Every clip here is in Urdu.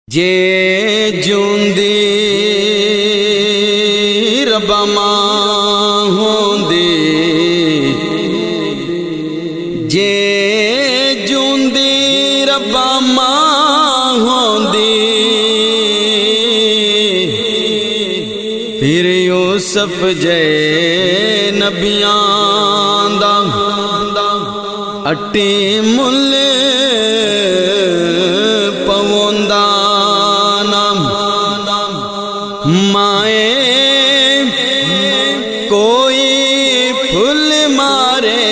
جے جوندی ربا ماں ہوندی، جے جوندی ربا ماں ہوندی، پھر یوسف جے نبیاں دا اٹی مل پوندا نام مائے کوئی پھل مارے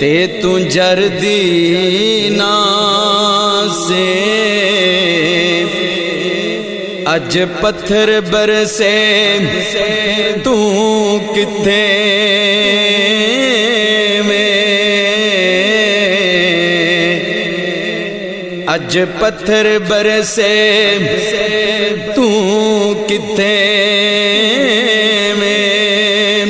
تے تو جردی نا سے اج پتھر برسے تو کتے اج پتھر برسے تو کتے میں،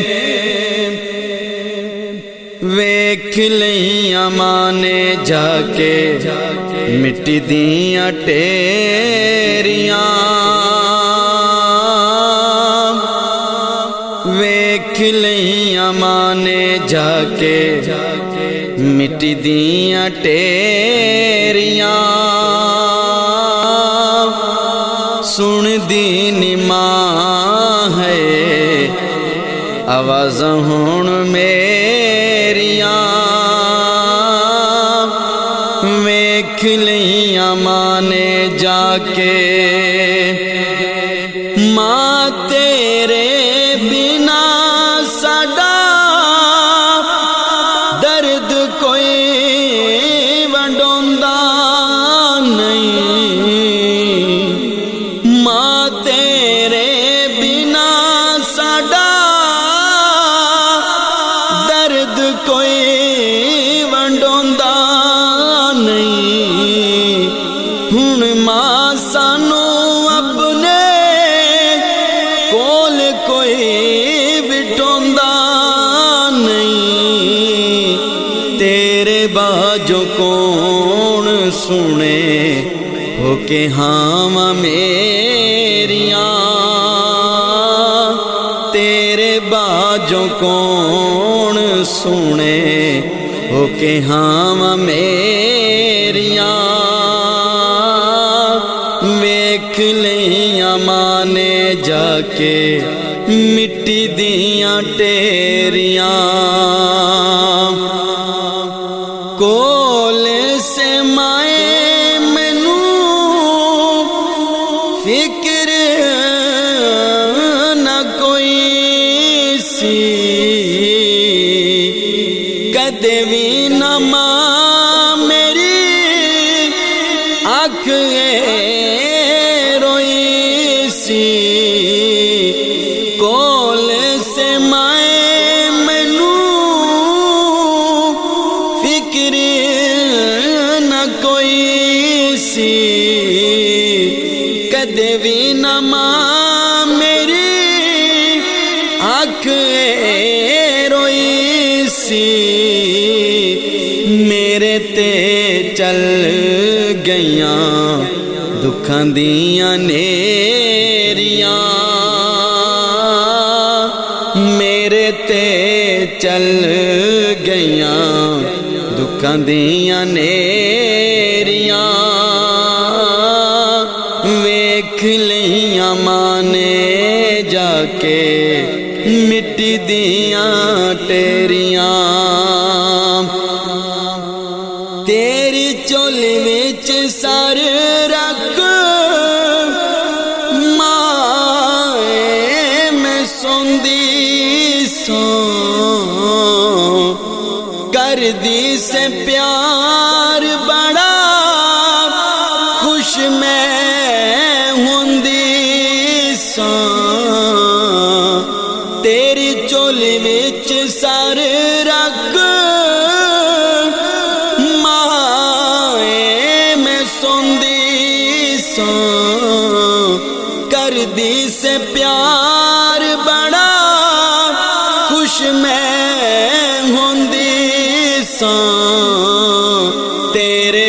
ویکھ لئیاں ماں نے جا کے مٹی دیاں ٹیریاں، ویکھ لئیاں ماں نے جا کے مٹی دیاں ٹیریاں، سن دین ماں ہے آواز ہون میریاں، ویکھ لئیاں ماں نے جا کے ماں تیرے بنا ساڈا درد کوئی ونڈوندا نہیں، ماں تیرے بنا ساڈا درد کوئی ونڈوندا نہیں، ہن ماں سانو اپنے کول کوئی بٹھوندا نہیں، تیرے باجو کون سنے ہو کے ہاں میریاں، تیرے باجو کون سنے ہو کے ہاں میریاں، ویکھ لئیاں ماں نے جا کے مٹی دیاں ٹیریاں، کول سے مائے مینوں فکر نہ کوئی سی، کدے وی نہ ماں میری آنکھ روئی سی، کول سے مائے مینوں فکر نہ کوئی سی، کدے وی نہ ماں میری آنکھ روئی سی، میرے تے چل گئیاں دکھاں دیاں نیریاں، میرے تے چل گئیاں دکھاں دیاں نیریاں، ویکھ لئیاں ماں نے جا کے مٹی دیاں ٹیریاں، تیری چولی وچ سر رکھ ماں میں سوندی سوں، کر دی سے پیار بڑا خوش میں ہوندی سوں، تیری چولی وچ سر رکھ ماں میں سوندی سوں، کر دی سے پیار بڑا خوش میں ہوندی سوں، تیرے